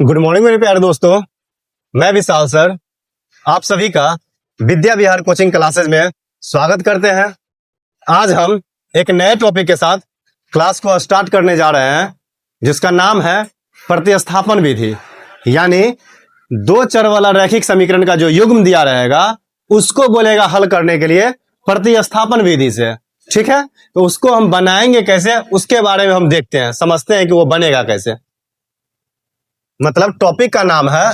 Good morning मेरे प्यारे दोस्तों, मैं विशाल सर आप सभी का विद्या विहार कोचिंग क्लासेस में स्वागत करते हैं। आज हम एक नए टॉपिक के साथ क्लास को स्टार्ट करने जा रहे हैं, जिसका नाम है प्रतिस्थापन विधि। यानी दो चर वाला रैखिक समीकरण का जो युग्म दिया रहेगा उसको बोलेगा हल करने के लिए प्रतिस्थापन विधि से। ठीक है, तो उसको हम बनाएंगे कैसे, उसके बारे में हम देखते हैं, समझते हैं कि वो बनेगा कैसे। मतलब टॉपिक का नाम है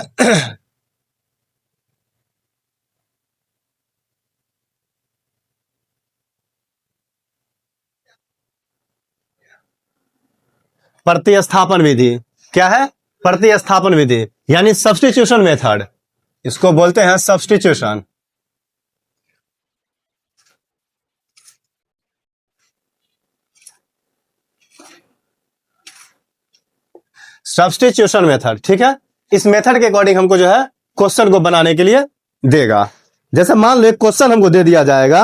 प्रतिस्थापन विधि। क्या है? प्रतिस्थापन विधि यानी सब्स्टिट्यूशन मेथड। इसको बोलते हैं सब्स्टिट्यूशन। सब्स्टिट्यूशन मेथड, ठीक है। इस मेथड के अकॉर्डिंग हमको जो है क्वेश्चन को बनाने के लिए देगा। जैसे मान लो एक क्वेश्चन हमको दे दिया जाएगा।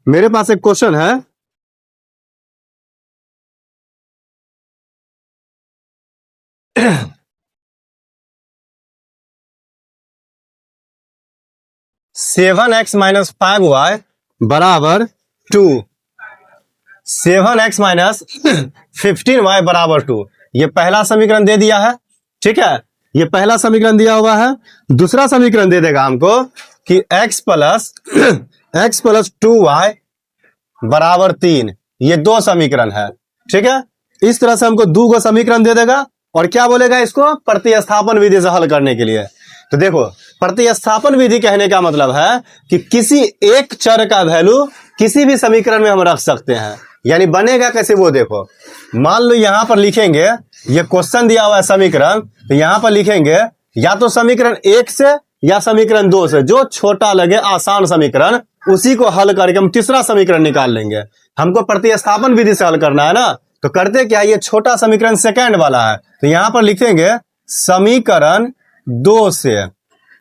मेरे पास एक क्वेश्चन है, सेवन एक्स माइनस 5y बराबर 2, 7x माइनस 15y बराबर 2। ये पहला समीकरण दे दिया है। ठीक है, ये पहला समीकरण दिया हुआ है। दूसरा समीकरण दे देगा हमको कि x प्लस 2y बराबर 3। ये दो समीकरण है। ठीक है, इस तरह से हमको दो गो समीकरण दे देगा और क्या बोलेगा इसको प्रतिस्थापन विधि से हल करने के लिए। तो देखो, प्रतिस्थापन विधि कहने का मतलब है कि किसी एक चर का वैल्यू किसी भी समीकरण में हम रख सकते हैं। यानी बनेगा कैसे वो देखो। मान लो यहां पर लिखेंगे, ये क्वेश्चन दिया हुआ है समीकरण, तो यहां पर लिखेंगे या तो समीकरण 1 से या समीकरण 2 से, जो छोटा लगे आसान समीकरण उसी को हल करके हम तीसरा समीकरण निकाल लेंगे। हमको प्रतिस्थापन विधि से हल करना है ना, तो करते क्या, ये छोटा समीकरण सेकंड वाला है, तो यहां पर लिखेंगे समीकरण 2 से।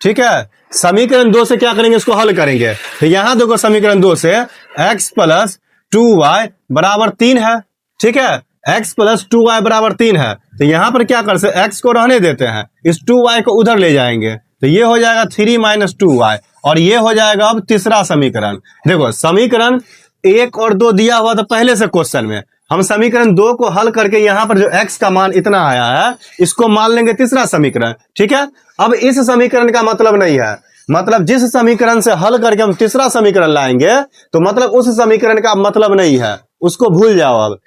ठीक है, समीकरण 2 से क्या करेंगे, इसको हल करेंगे। तो यहां देखो समीकरण 2 से x प्लस 2y बराबर 3 है। ठीक है, x प्लस 2y बराबर 3 है, तो यहां पर क्या कर सकते, x को रहने देते हैं, इस 2y को उधर ले जाएंगे, तो ये हो जाएगा 3 माइनस 2y, और ये हो जाएगा अब तीसरा समीकरण। देखो, समीकरण 1 और 2 दिया हुआ था पहले से क्वेश्चन में, हम समीकरण 2 को हल करके यहां पर जो x का मान इतना आया है इसको मान लेंगे तीसरा समीकरण। ठीक है, अब इस समीकरण का मतलब नहीं है, मतलब जिस समीकरण से हल करके हम तीसरा समीकरण लाएंगे तो मतलब उस समीकरण का मतलब नहीं है, उसको भूल जाओ। अब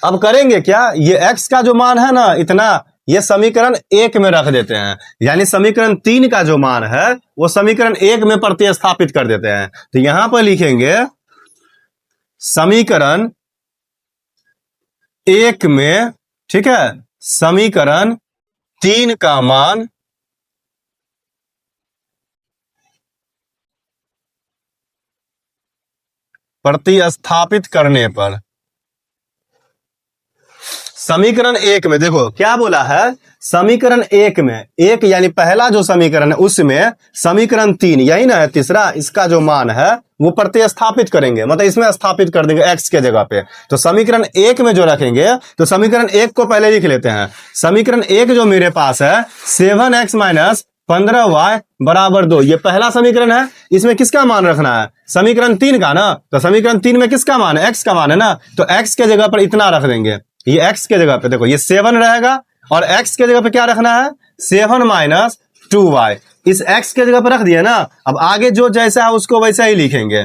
अब करेंगे क्या, ये x का जो मान है ना इतना, ये समीकरण 1 में रख देते हैं। यानी समीकरण 3 का जो मान है वो समीकरण 1 में प्रतिस्थापित कर देते हैं। तो यहां पर लिखेंगे समीकरण 1 में, ठीक है, समीकरण 3 का मान प्रतिस्थापित करने पर, समीकरण 1 में देखो क्या बोला है, समीकरण 1 में, एक यानी पहला जो समीकरण है उसमें समीकरण 3 यही ना है तीसरा, इसका जो मान है वो प्रतिस्थापित करेंगे, मतलब इसमें स्थापित कर देंगे x के जगह पे। तो समीकरण 1 में जो रखेंगे, तो समीकरण 1 को पहले लिख लेते हैं। समीकरण 1 जो मेरे पास है 7x माइनस 15y बराबर 2, ये पहला समीकरण है। इसमें किसका मान रखना है, समीकरण 3 का ना, तो समीकरण 3 में किसका मान है, x का मान है ना, तो x के जगह पर इतना रख देंगे। ये x के जगह पे देखो ये 7 रहेगा और x के जगह पे क्या रखना है, 7 माइनस 2y, इस x के जगह पे रख दिया ना। अब आगे जो जैसा है उसको वैसा ही लिखेंगे।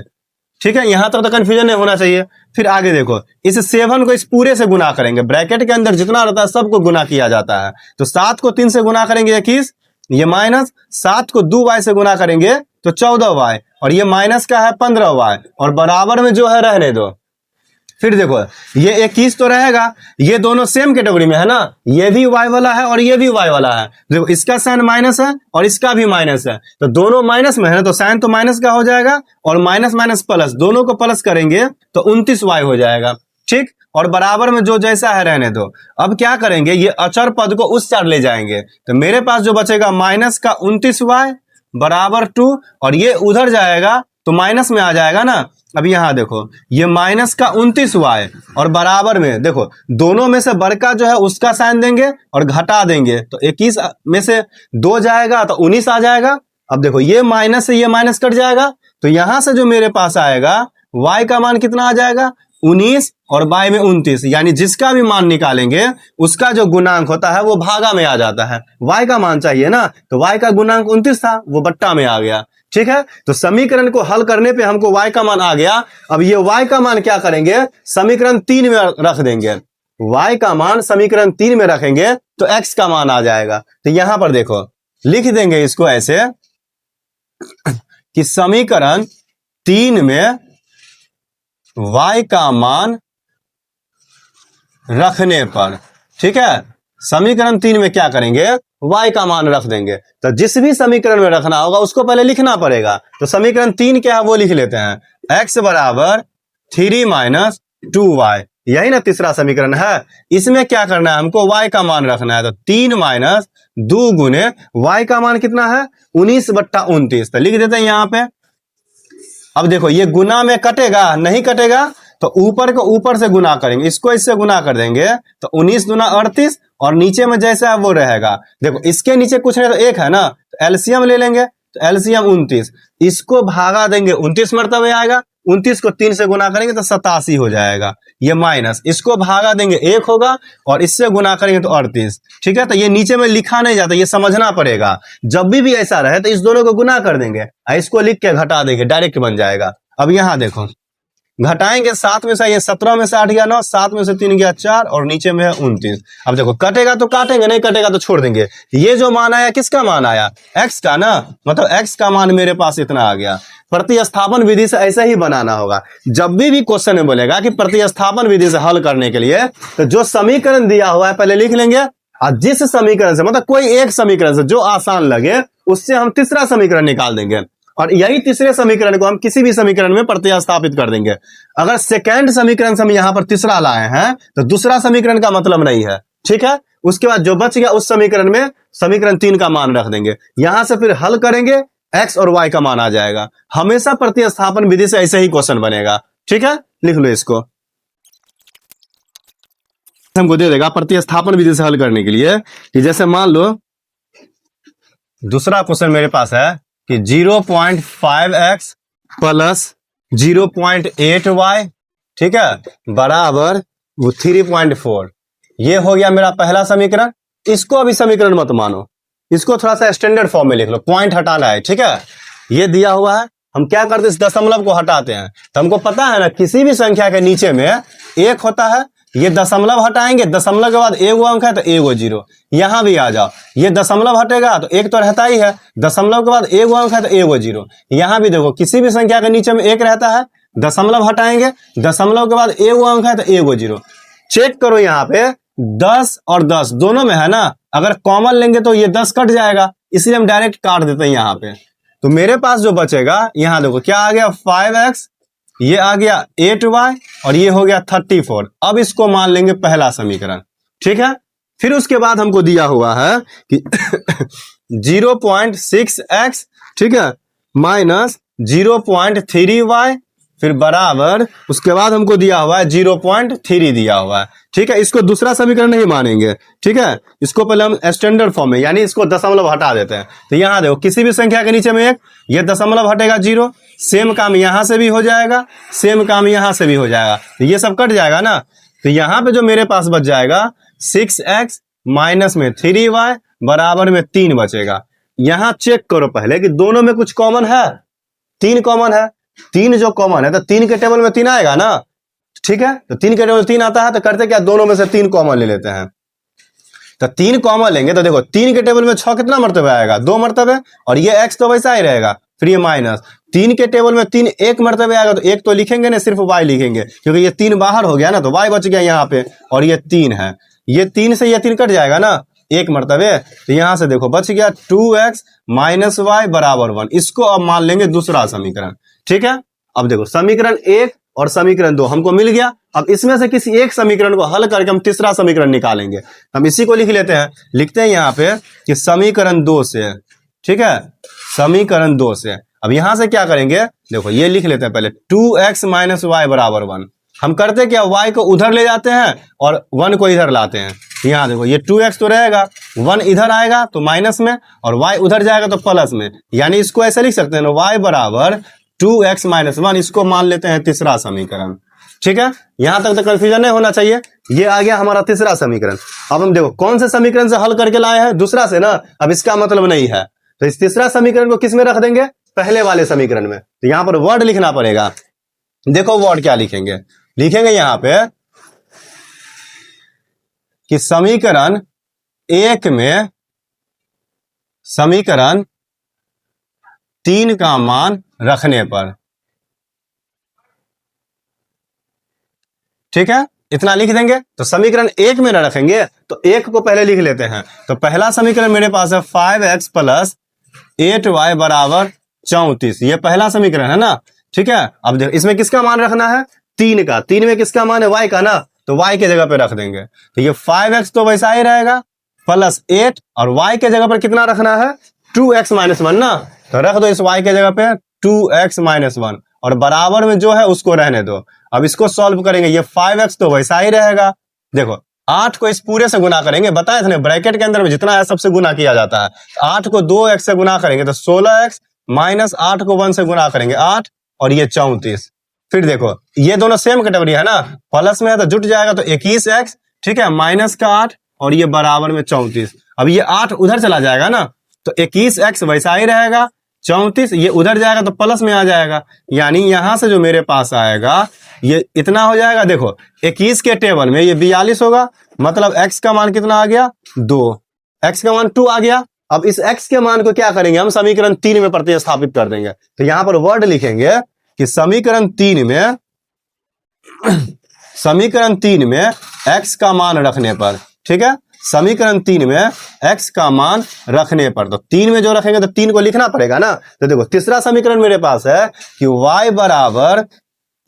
ठीक है, यहां तक तो कंफ्यूजन नहीं होना चाहिए। फिर आगे देखो, इस 7 को इस पूरे से गुना करेंगे, ब्रैकेट के अंदर जितना रहता है सबको गुना किया जाता है। तो 7 को 3 से गुना करेंगे 21, ये माइनस 7 को 2y से गुना करेंगे तो 14y, और ये माइनस का है 15y, और बराबर में जो है रहने दो। फिर देखो ये 21 तो रहेगा, ये दोनों सेम कैटेगरी में है ना, ये भी y वाला है और ये भी y वाला है। देखो इसका साइन माइनस है और इसका भी माइनस है, तो दोनों माइनस में है ना, तो साइन तो माइनस का हो जाएगा और माइनस माइनस प्लस, दोनों को प्लस करेंगे तो 29y हो जाएगा। ठीक, और बराबर में जो जैसा है रहने दो। अब क्या करेंगे, ये अचर पद को उस चार ले जाएंगे, तो मेरे पास जो बचेगा माइनस का 29y बराबर 2, और ये उधर जाएगा तो माइनस में आ जाएगा ना, अब यहां देखो ये माइनस का 29y और बराबर में देखो दोनों में से बड़का जो है उसका साइन देंगे और घटा देंगे, तो 21 में से 2 जाएगा तो 19 आ जाएगा। अब देखो ये माइनस से ये माइनस कट जाएगा, तो यहां से जो मेरे पास आएगा y का मान कितना आ जाएगा 19 और y में 29, यानी जिसका भी मान निकालेंगे उसका जो गुणांक होता है वो भागा में आ जाता है। y का मान चाहिए ना, तो y का गुणांक 29 था, वो बट्टा में आ गया। ठीक है, तो समीकरण को हल करने पे हमको y का मान आ गया। अब ये y का मान क्या करेंगे, समीकरण 3 में रख देंगे। y का मान समीकरण 3 में रखेंगे तो x का मान आ जाएगा। तो यहां पर देखो लिख देंगे इसको ऐसे कि समीकरण 3 में y का मान रखने पर, ठीक है, समीकरण 3 में क्या करेंगे, y का मान रख देंगे। तो जिस भी समीकरण में रखना होगा उसको पहले लिखना पड़ेगा। तो समीकरण 3 क्या है वो लिख लेते हैं, x बराबर 3 माइनस 2y, यही ना तीसरा समीकरण है। इसमें क्या करना है, हमको y का मान रखना है। तो 3 माइनस 2 गुने y का मान कितना है 19/29, तो लिख देते हैं यहां पे। अब देखो ये गुना में कटेगा, नहीं कटेगा तो ऊपर को ऊपर से गुना करेंगे, इसको इससे गुना कर देंगे तो 19 दूना 38 और नीचे में जैसा है वो रहेगा। देखो इसके नीचे कुछ नहीं तो एक है ना, तो एलसीएम ले लेंगे, तो एलसीएम 29, इसको भागा देंगे 29 मरतबे आएगा, 29 को 3 से गुना करेंगे तो 87 हो जाएगा। ये माइनस, इसको भागा देंगे 1 होगा और इससे गुना करेंगे तो 38। ठीक है, तो ये नीचे में लिखा नहीं जाता, ये समझना पड़ेगा। जब भी ऐसा रहे तो इस दोनों को गुना कर देंगे, इसको लिख के घटा देंगे, डायरेक्ट बन जाएगा। अब यहां देखो घटाएंगे 7 में से ये 17 में से 8 गया 9, 7 में से 3 गया 4 और नीचे में है 29। अब देखो कटेगा तो काटेंगे, नहीं कटेगा तो छोड़ देंगे। ये जो मान आया किसका मान आया, x का ना, मतलब x का मान मेरे पास इतना आ गया। प्रतिस्थापन विधि से ऐसा ही बनाना होगा। जब भी क्वेश्चन में बोलेगा कि प्रतिस्थापन विधि से हल करने के लिए, तो जो समीकरण दिया हुआ है पहले लिख लेंगे, और जिस समीकरण से मतलब कोई एक समीकरण से जो आसान लगे उससे हम तीसरा समीकरण निकाल देंगे, और यही तीसरे समीकरण को हम किसी भी समीकरण में प्रतिस्थापित कर देंगे। अगर सेकेंड समीकरण से हम यहां पर तीसरा लाए हैं तो दूसरा समीकरण का मतलब नहीं है। ठीक है, उसके बाद जो बच गया उस समीकरण में समीकरण 3 का मान रख देंगे, यहां से फिर हल करेंगे x और y का मान आ जाएगा। हमेशा प्रतिस्थापन विधि से ऐसे ही क्वेश्चन बनेगा। ठीक है, लिख लो इसको, हमको दे देगा प्रतिस्थापन विधि से हल करने के लिए कि जैसे मान लो दूसरा क्वेश्चन मेरे पास है कि 0.5x प्लस 0.8y, ठीक है, बराबर 3.4। ये हो गया मेरा पहला समीकरण। इसको अभी समीकरण मत मानो, इसको थोड़ा सा स्टैंडर्ड फॉर्म में लिख लो, पॉइंट हटाना है। ठीक है, ये दिया हुआ है, हम क्या करते हैं इस दशमलव को हटाते हैं। तो हमको पता है ना किसी भी संख्या के नीचे में 1 होता है, ये दशमलव हटाएंगे, दशमलव के बाद एगो अंक है तो एगो 0। यहां भी आ जाओ, ये दशमलव हटेगा तो 1 तो रहता ही है, दशमलव के बाद एगो अंक है तो एगो 0। यहां भी देखो किसी भी संख्या के नीचे में 1 रहता है, दशमलव हटाएंगे, दशमलव के बाद एगो अंक है तो एगो 0। चेक करो यहाँ पे 10 और 10 दोनों में है ना, अगर कॉमन लेंगे तो ये 10 कट जाएगा, इसलिए हम डायरेक्ट काट देते हैं यहाँ पे। तो मेरे पास जो बचेगा यहाँ देखो क्या आ गया 5x, ये आ गया 8y और ये हो गया 34। अब इसको मान लेंगे पहला समीकरण। ठीक है, फिर उसके बाद हमको दिया हुआ है कि 0.6x, ठीक है, माइनस 0.3y, फिर बराबर उसके बाद हमको दिया हुआ है 0.3 दिया हुआ है। ठीक है, इसको दूसरा समीकरण नहीं मानेंगे। ठीक है, इसको पहले हम स्टैंडर्ड फॉर्म में, यानी इसको दशमलव हटा देते हैं। तो यहां देखो किसी भी संख्या के नीचे में 1, ये दशमलव हटेगा 0, सेम काम यहां से भी हो जाएगा, सेम काम यहां से भी हो जाएगा, तो ये सब कट जाएगा ना। तो यहां पे जो मेरे पास बच जाएगा 6x माइनस में 3y बराबर में 3 बचेगा। यहां चेक करो पहले कि दोनों में कुछ कॉमन है, 3 कॉमन है। 3 जो कॉमन है तो 3 के टेबल में 3 आएगा ना। ठीक है, तो 3 के टेबल में 3 आता है तो करते क्या, दोनों में से 3 कॉमन ले लेते हैं। तो 3 कॉमन लेंगे तो देखो 3 के टेबल में 6 कितना मर्तबे आएगा, 2 मर्तबे, और ये x तो वैसा ही रहेगा, फिर ये माइनस 3 के टेबल में 3 1 मर्तबे आएगा, तो 1 तो लिखेंगे ना, सिर्फ y लिखेंगे क्योंकि ये 3 बाहर हो गया ना, तो y बच गया यहाँ पे, और ये 3 है, ये 3 से ये 3 कट जाएगा ना 1 मर्तबे। तो यहां से देखो बच गया 2x माइनस y बराबर 1। इसको अब मान लेंगे दूसरा समीकरण। ठीक है, अब देखो समीकरण 1 और समीकरण 2 हमको मिल गया। अब इसमें से किसी एक समीकरण को हल करके हम तीसरा समीकरण निकालेंगे। हम इसी को लिख लेते हैं, लिखते हैं यहाँ पे कि समीकरण 2 से, ठीक है, समीकरण 2 से। अब यहां से क्या करेंगे, देखो ये लिख लेते हैं पहले 2x माइनस वाई बराबर 1। हम करते क्या, y को उधर ले जाते हैं और 1 को इधर लाते हैं। यहाँ देखो ये 2x तो रहेगा, 1 इधर आएगा तो माइनस में और y उधर जाएगा तो प्लस में, यानी इसको ऐसे लिख सकते हैं ना, y बराबर 2x माइनस 1। इसको मान लेते हैं तीसरा समीकरण। ठीक है, यहां तक तो कंफ्यूजन नहीं होना चाहिए। ये आ गया हमारा तीसरा समीकरण। अब हम देखो कौन से समीकरण से हल करके लाए हैं, दूसरा से ना। अब इसका मतलब नहीं है, तो इस तीसरा समीकरण को किस में रख देंगे, पहले वाले समीकरण में। तो यहां पर वर्ड लिखना पड़ेगा। देखो वर्ड क्या लिखेंगे, लिखेंगे यहां पे कि समीकरण 1 में समीकरण 3 का मान रखने पर। ठीक है, इतना लिख देंगे। तो समीकरण 1 में न रखेंगे तो 1 को पहले लिख लेते हैं। तो पहला समीकरण मेरे पास है 5x प्लस 8y बराबर 34। ये पहला समीकरण है ना। ठीक है, अब देखो इसमें किसका मान रखना है, 3 का। 3 में किसका मान है, y का ना, तो y के जगह पे रख देंगे। तो ये 5x तो वैसा ही रहेगा प्लस 8 और y के जगह पर कितना रखना है, 2x माइनस 1 ना। तो रख दो इस y के जगह पे 2x माइनस 1 और बराबर में जो है उसको रहने दो। अब इसको सॉल्व करेंगे, ये 5x तो वैसा ही रहेगा। देखो 8 को इस पूरे से गुना करेंगे, बताया था ना ब्रैकेट के अंदर में जितना है सबसे गुना किया जाता है। 8 को 2x से गुना करेंगे तो 16x माइनस 8 को 1 से गुना करेंगे 8 और ये 34। फिर देखो ये दोनों सेम कैटेगरी है ना, प्लस में है तो जुट जाएगा तो 21x। ठीक है, माइनस का 8 और ये बराबर में 34। अब ये 8 उधर चला जाएगा ना, तो 21x वैसा ही रहेगा, 34 ये उधर जाएगा तो प्लस में आ जाएगा, यानी यहां से जो मेरे पास आएगा ये इतना हो जाएगा। देखो 21 के टेबल में ये 42 होगा, मतलब x का मान कितना आ गया, 2। x का मान 2 आ गया। अब इस x के मान को क्या करेंगे, हम समीकरण 3 में प्रतिस्थापित कर देंगे। तो यहां पर वर्ड लिखेंगे कि समीकरण 3 में x का मान रखने पर। ठीक है, समीकरण 3 में x का मान रखने पर, तो 3 में जो रखेंगे तो 3 को लिखना पड़ेगा ना। तो देखो तीसरा समीकरण मेरे पास है कि y बराबर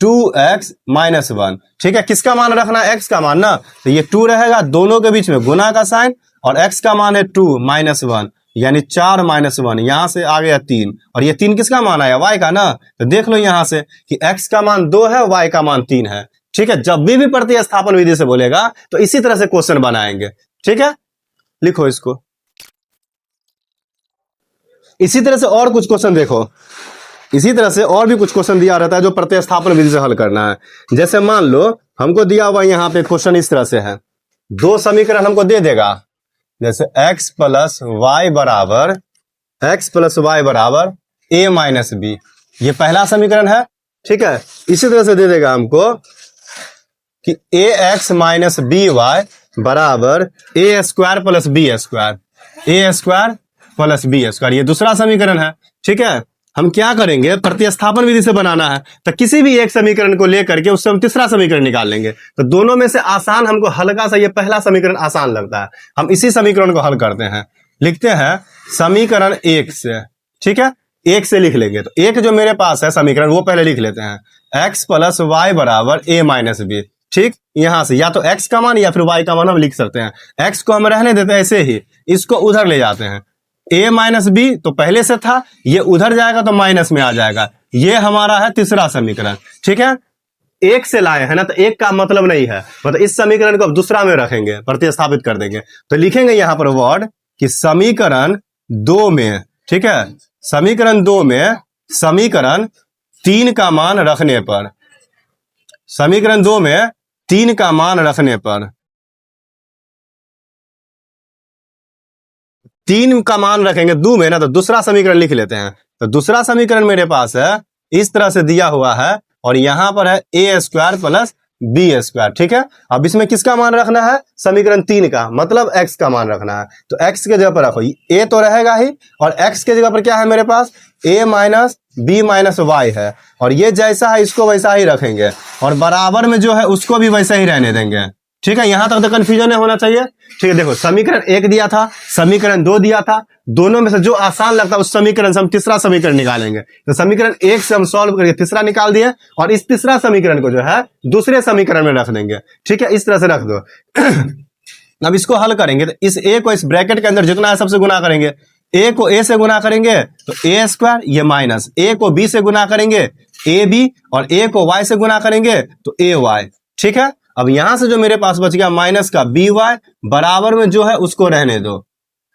2x माइनस 1। ठीक है, किसका मान रखना है, x का मान ना। तो ये 2 रहेगा, दोनों के बीच में गुना का साइन, और x का मान है 2 माइनस 1 यानी 4 माइनस 1, यहां से आ गया 3 और ये 3 किसका मान आया, y का ना। तो देख लो यहां से कि x का मान 2 है, y का मान 3 है। ठीक है, जब भी प्रतिस्थापन विधि से बोलेगा तो इसी तरह से क्वेश्चन बनाएंगे। ठीक है, लिखो इसको। इसी तरह से और कुछ क्वेश्चन देखो, इसी तरह से और भी कुछ क्वेश्चन दिया रहता है जो प्रतिस्थापन विधि से हल करना है। जैसे मान लो हमको दिया हुआ यहाँ पे क्वेश्चन इस तरह से है, 2 समीकरण हमको दे देगा, जैसे x प्लस वाई बराबर a माइनस बी, ये पहला समीकरण है। ठीक है, इसी तरह से दे देगा हमको कि ax माइनस बी वाई बराबर a square plus b square, ये दूसरा समीकरण है। ठीक है, हम क्या करेंगे, प्रतिस्थापन विधि से बनाना है तो किसी भी एक समीकरण को लेकर के उससे हम तीसरा समीकरण निकाल लेंगे। तो दोनों में से आसान हमको हल्का सा ये पहला समीकरण आसान लगता है, हम इसी समीकरण को हल करते हैं। लिखते हैं समीकरण 1 से। ठीक है, 1 से लिख लेंगे। तो एक जो मेरे पास है समीकरण वो पहले लिख लेते हैं, x प्लस वाई बराबर a माइनस बी। ठीक, यहां से या तो x का मान या फिर y का मान हम लिख सकते हैं। x को हम रहने देते हैं ऐसे ही, इसको उधर ले जाते हैं, a माइनस बी तो पहले से था, ये उधर जाएगा तो माइनस में आ जाएगा। ये हमारा है तीसरा समीकरण। ठीक है, 1 से लाए हैं ना, तो 1 का मतलब नहीं है, मतलब इस समीकरण को अब दूसरा में रखेंगे, प्रतिस्थापित कर देंगे। तो लिखेंगे यहां पर वर्ड कि समीकरण 2 में, ठीक है, समीकरण 2 में समीकरण 3 का मान रखने पर, समीकरण 2 में 3 का मान रखने पर, 3 का मान रखेंगे 2 में ना, तो दूसरा समीकरण लिख लेते हैं। तो दूसरा समीकरण मेरे पास है इस तरह से दिया हुआ है और यहां पर है a square plus b square. ठीक है, अब इसमें किसका मान रखना है, समीकरण 3 का, मतलब x का मान रखना है। तो x के जगह पर रखो, a तो रहेगा ही और x के जगह पर क्या है मेरे पास, a minus b minus y है, और ये जैसा है इसको वैसा ही रखेंगे और बराबर में जो है उसको भी वैसा ही रहने देंगे। ठीक है, यहां तक तो कंफ्यूजन नहीं होना चाहिए। ठीक है, देखो समीकरण 1 दिया था, समीकरण 2 दिया था, दोनों में से जो आसान लगता है उस समीकरण से हम तीसरा समीकरण निकालेंगे। तो समीकरण 1 से हम सॉल्व करके तीसरा निकाल दिए और इस तीसरा समीकरण को जो है दूसरे समीकरण में रख देंगे। ठीक है, इस तरह से रख दो। अब इसको हल करेंगे तो इस a को इस ब्रैकेट के अंदर जितना है सबसे गुना करेंगे, ए को ए से गुना करेंगे तो ए स्क्वायर, ये माइनस ए को बी से गुना करेंगे ए बी, और ए को वाई से गुना करेंगे तो ए वाई। ठीक है, अब यहां से जो मेरे पास बच गया माइनस का बी वाई, बराबर में जो है उसको रहने दो।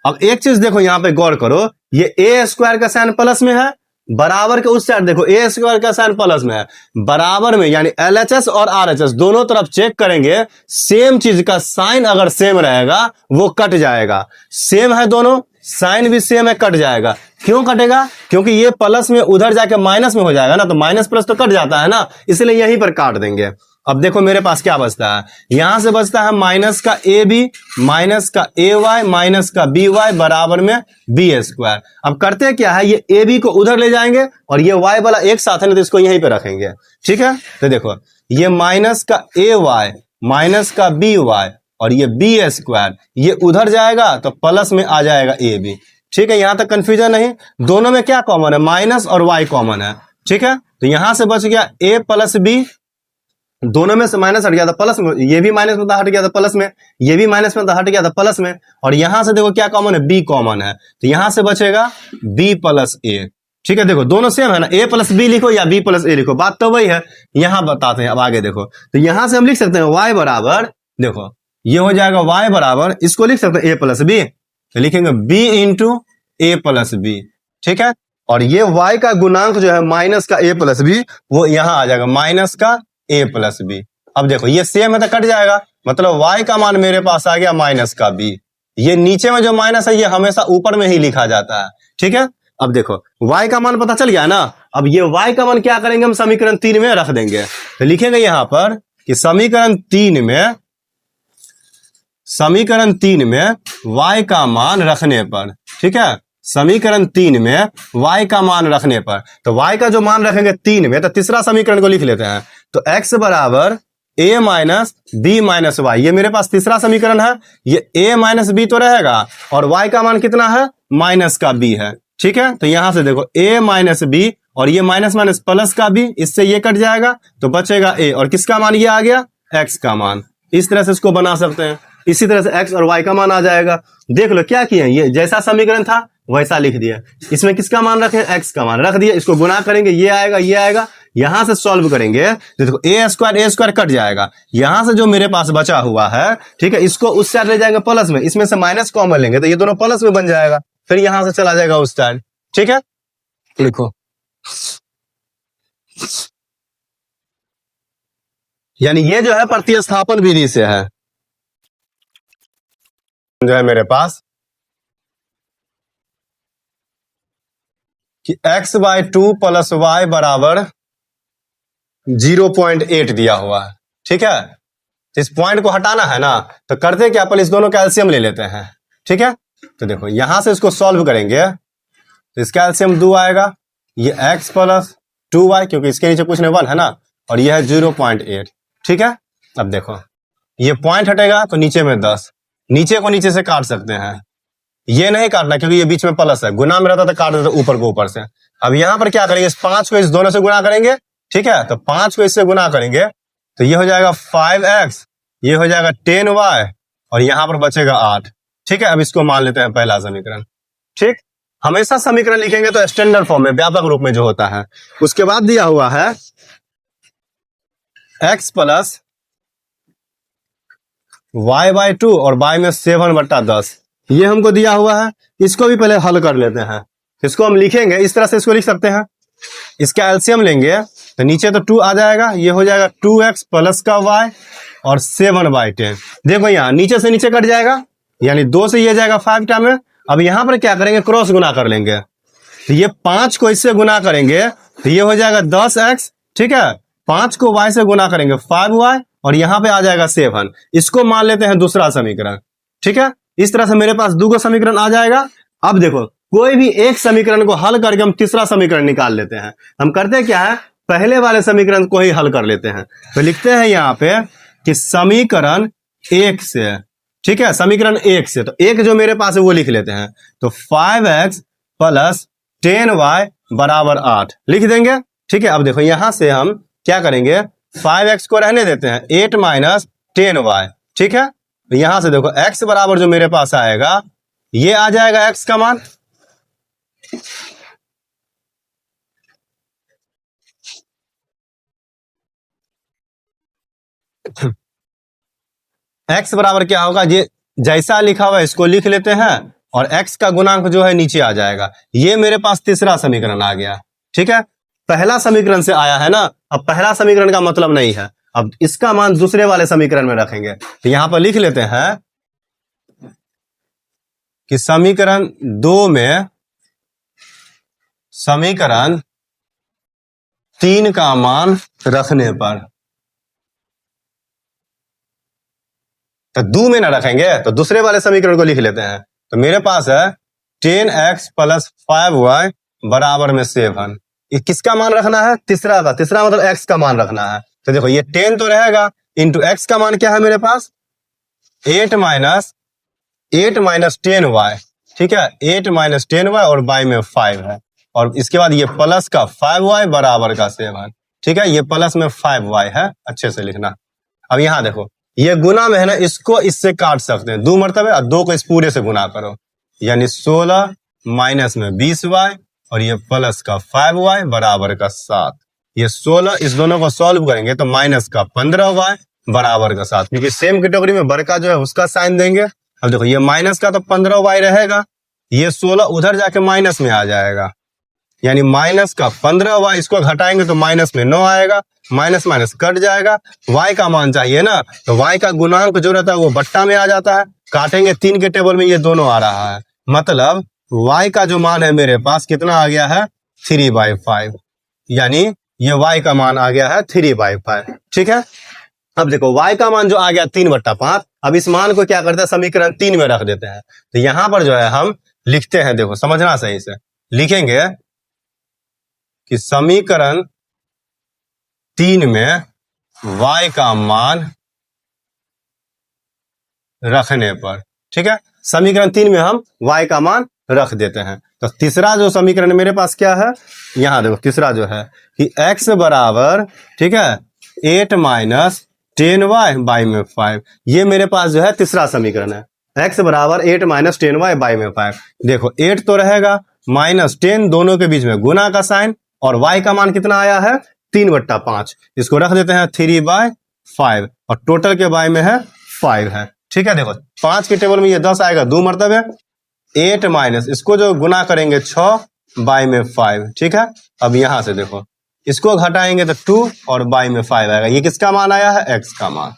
अब एक चीज देखो यहां पे गौर करो, ये ए स्क्वायर का साइन प्लस में है, बराबर के उस साइड देखो ए स्क्वायर का साइन प्लस में है, बराबर में यानी एलएचएस और आरएचएस दोनों तरफ चेक करेंगे, सेम चीज का साइन अगर सेम रहेगा वो कट जाएगा। सेम है दोनों, साइन भी सेम है, कट जाएगा। क्यों कटेगा? क्योंकि ये प्लस में उधर जाके माइनस में हो जाएगा ना, तो माइनस प्लस तो कट जाता है ना, इसलिए यहीं पर काट देंगे। अब देखो मेरे पास क्या बचता है, यहां से बचता है माइनस का ए बी, माइनस का ए वाई, माइनस का बी वाई, बराबर में बी स्क्वायर। अब करते क्या है, ये ए बी को उधर ले जाएंगे और ये वाई वाला एक साथ है ना, तो इसको यहीं पे रखेंगे। ठीक है, तो देखो ये माइनस का ए वाई, माइनस का बी वाई, और ये बी स्क्वायर, ये उधर जाएगा तो प्लस में आ जाएगा ए बी। ठीक है, यहां तक कंफ्यूजन नहीं। दोनों में क्या कॉमन है, माइनस और वाई कॉमन है। ठीक है, तो यहां से बच गया ए प्लस बी, दोनों में से माइनस हट गया था प्लस में, ये भी माइनस में था हट गया था प्लस में, ये भी माइनस में था हट गया था प्लस में, और यहां से देखो क्या कॉमन है, बी कॉमन है, तो यहां से बचेगा बी प्लस ए। ठीक है, देखो दोनों सेम है ना, ए प्लस बी लिखो या बी प्लस ए लिखो, बात तो वही है। यहां बताते हैं, अब आगे देखो, तो यहां से हम लिख सकते हैं वाई बराबर, देखो ये हो जाएगा वाई बराबर, इसको लिख सकते हैं ए प्लस बी, तो लिखेंगे बी इंटू ए प्लस बी। ठीक है, और ये वाई का गुणांक जो है माइनस का ए प्लस बी, वो यहां आ जाएगा माइनस का ए प्लस बी। अब देखो ये सेम है तो कट जाएगा, मतलब y का मान मेरे पास आ गया माइनस का b। ये नीचे में जो माइनस है ये हमेशा ऊपर में ही लिखा जाता है। ठीक है, अब देखो y का मान पता चल गया ना, अब ये y का मान क्या करेंगे, हम समीकरण 3 में रख देंगे। तो लिखेंगे यहां पर कि समीकरण 3 में y का मान रखने पर, ठीक है, समीकरण 3 में y का मान रखने पर, तो y का जो मान रखेंगे 3 में, तो तीसरा समीकरण को लिख लेते हैं। तो x बराबर a minus b minus y, ये मेरे पास तीसरा समीकरण है, ये a माइनस बी तो रहेगा, और y का मान कितना है, माइनस का b है। ठीक है, तो यहां से देखो a माइनस बी, और ये माइनस माइनस प्लस का b, इससे ये कट जाएगा तो बचेगा a, और किसका मान ये आ गया, x का मान। इस तरह से इसको बना सकते हैं, इसी तरह से x और y का मान आ जाएगा। देख लो क्या किए, ये जैसा समीकरण था वैसा लिख दिया, इसमें किसका मान रखे, x का मान रख दिया, इसको गुना करेंगे, ये आएगा ये आएगा, यहां से सॉल्व करेंगे तो देखो ए स्क्वायर कट जाएगा, यहां से जो मेरे पास बचा हुआ है, ठीक है, इसको उस साइड ले जाएंगे प्लस में, इसमें से माइनस कॉमन लेंगे तो ये दोनों प्लस में बन जाएगा, फिर यहां से चला जाएगा उस साइड। ठीक है, लिखो, यानी ये जो है प्रतिस्थापन विधि से है, जो है मेरे पास कि x बाय 2 प्लस वाई बराबर 0.8 दिया हुआ है। ठीक है, इस पॉइंट को हटाना है ना, तो करते क्या, पहले इस दोनों का एलसीएम ले लेते हैं। ठीक है, तो देखो यहां से इसको सॉल्व करेंगे तो इसका एलसीएम 2 आएगा, ये x प्लस 2y, क्योंकि इसके नीचे कुछ नहीं 1 है ना, और यह है 0.8। ठीक है, अब देखो ये पॉइंट हटेगा तो नीचे में 10, नीचे को नीचे से काट सकते हैं, ये नहीं काटना क्योंकि ये बीच में प्लस है, गुना में रहता तो काट देते ऊपर को ऊपर से। अब यहां पर क्या करेंगे, इस 5 को इस दोनों से गुना करेंगे। ठीक है, तो 5 को इससे गुना करेंगे तो ये हो जाएगा 5x, ये हो जाएगा 10y, और यहां पर बचेगा 8। ठीक है, अब इसको मान लेते हैं पहला समीकरण। ठीक, हमेशा समीकरण लिखेंगे तो स्टैंडर्ड फॉर्म में, व्यापक रूप में जो होता है। उसके बाद दिया हुआ है x प्लस y बाय 2 और y में 7/10, ये हमको दिया हुआ है। इसको भी पहले हल कर लेते हैं, इसको हम लिखेंगे इस तरह से, इसको लिख सकते हैं, इसका एलसीएम लेंगे तो नीचे तो 2 आ जाएगा, ये हो जाएगा 2x प्लस का y और 7/10। देखो यहाँ नीचे से नीचे कट जाएगा, यानी 2 से ये जाएगा 5 टाइम में। अब यहां पर क्या करेंगे, क्रॉस गुना कर लेंगे, तो ये 5 को इससे गुना करेंगे तो ये हो जाएगा 10x। ठीक है, 5 को y से गुना करेंगे 5y, और यहां पे आ जाएगा 7। इसको मान लेते हैं दूसरा समीकरण। ठीक है, इस तरह से मेरे पास 2 समीकरण आ जाएगा। अब देखो कोई भी एक समीकरण को हल करके हम तीसरा समीकरण निकाल लेते हैं। हम करते क्या है, पहले वाले समीकरण को ही हल कर लेते हैं। तो लिखते हैं यहां पे कि समीकरण 1 से, ठीक है, समीकरण 1 से, तो एक जो मेरे पास है वो लिख लेते हैं। तो 5x प्लस 10y बराबर 8 लिख देंगे। ठीक है, अब देखो यहां से हम क्या करेंगे, 5x को रहने देते हैं, 8 माइनस 10y। ठीक है, तो यहां से देखो x बराबर जो मेरे पास आएगा, ये आ जाएगा x का मान, x बराबर क्या होगा, ये जैसा लिखा हुआ है इसको लिख लेते हैं और x का गुणांक जो है नीचे आ जाएगा। ये मेरे पास तीसरा समीकरण आ गया। ठीक है, पहला समीकरण से आया है ना, अब पहला समीकरण का मतलब नहीं है, अब इसका मान दूसरे वाले समीकरण में रखेंगे। तो यहां पर लिख लेते हैं कि समीकरण 2 में समीकरण 3 का मान रखने पर, तो 2 में ना रखेंगे तो दूसरे वाले समीकरण को लिख लेते हैं। तो मेरे पास है 10x + 5y बराबर में 7। ये किसका मान रखना है, तीसरा का, तीसरा मतलब x का मान रखना है। तो देखो ये 10 तो रहेगा, इंटू x का मान क्या है मेरे पास 8 - 10y। ठीक है, 8 - 10y और y में 5 है, और इसके बाद ये प्लस का 5y बराबर का 7। ठीक है, ये प्लस में 5y है, अच्छे से लिखना। अब यहां देखो ये गुना में है ना, इसको इससे काट सकते हैं 2 मरतबे, और 2 को इस पूरे से गुना करो, यानी 16 माइनस में 20y और ये प्लस का 5y बराबर का 7। ये 16 इस दोनों को सॉल्व करेंगे तो माइनस का 15y बराबर का 7, क्योंकि सेम कैटेगरी में बड़का जो है उसका साइन देंगे। अब देखो ये माइनस का तो 15y रहेगा, ये 16 उधर जाके माइनस में आ जाएगा, यानी माइनस का 15y, इसको घटाएंगे तो माइनस में 9 आएगा, माइनस माइनस कट जाएगा। y का मान चाहिए ना, तो y का गुणांक जो रहता है वो बट्टा में आ जाता है, काटेंगे 3 के टेबल में ये दोनों आ रहा है, मतलब y का जो मान है मेरे पास कितना आ गया है 3/5, यानी ये y का मान आ गया है 3/5। ठीक है, अब देखो y का मान जो आ गया 3/5, अब इस मान को क्या करते हैं समीकरण 3 में रख देते हैं। तो यहां पर जो है हम लिखते हैं, देखो समझना सही से, लिखेंगे कि समीकरण 3 में y का मान रखने पर, ठीक है, समीकरण 3 में हम y का मान रख देते हैं। तो तीसरा जो समीकरण मेरे पास क्या है, यहां देखो तीसरा जो है कि x बराबर, ठीक है, 8 - 10y y में 5, ये मेरे पास जो है तीसरा समीकरण है। x बराबर 8 - 10y y में 5। देखो 8 तो रहेगा, -10 दोनों के बीच में गुना का साइन, और y का मान कितना आया है 3/5, इसको रख देते हैं 3/5, और टोटल के y में है 5 है। ठीक है, देखो 5 के टेबल में ये 10 आएगा 2 मरतबे, 8 माइनस इसको जो गुना करेंगे 6 y में 5। ठीक है, अब यहां से देखो इसको घटाएंगे तो 2 और y में 5 आएगा। ये किसका मान आया है x का मान,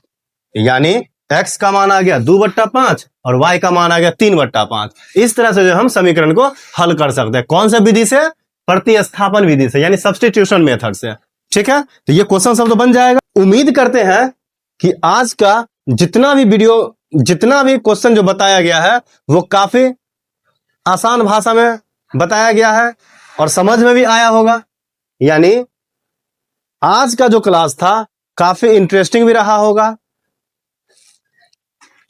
यानी x का मान आ गया 2/5 और y का मान आ गया 3/5। इस तरह से जो हम समीकरण को हल कर सकते हैं, कौन सा विधि से, प्रतिस्थापन विधि से, यानी सब्स्टिट्यूशन मेथड से। ठीक है, तो ये क्वेश्चन सब तो बन जाएगा। उम्मीद करते हैं कि आज का जितना भी वीडियो, जितना भी क्वेश्चन जो बताया गया है वो काफी आसान भाषा में बताया गया है और समझ में भी आया होगा। यानी आज का जो क्लास था काफी इंटरेस्टिंग भी रहा होगा,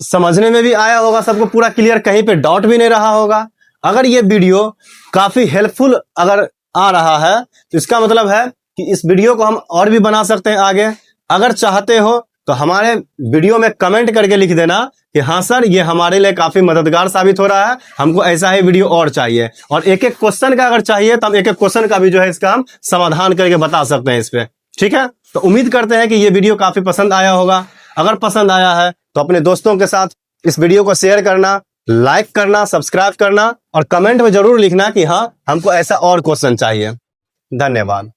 समझने में भी आया होगा, सबको पूरा क्लियर, कहीं पे डाउट भी नहीं रहा होगा। अगर ये वीडियो काफी हेल्पफुल अगर आ रहा है तो इसका मतलब है कि इस वीडियो को हम और भी बना सकते हैं आगे। अगर चाहते हो तो हमारे वीडियो में कमेंट करके लिख देना कि हाँ सर ये हमारे लिए काफी मददगार साबित हो रहा है, हमको ऐसा ही वीडियो और चाहिए। और एक एक क्वेश्चन का अगर चाहिए तो हम एक एक क्वेश्चन का भी जो है इसका हम समाधान करके बता सकते हैं इस पे। ठीक है, तो उम्मीद करते हैं कि ये वीडियो काफी पसंद आया होगा। अगर पसंद आया है तो अपने दोस्तों के साथ इस वीडियो को शेयर करना, लाइक करना, सब्सक्राइब करना और कमेंट में जरूर लिखना कि हाँ हमको ऐसा और क्वेश्चन चाहिए। धन्यवाद।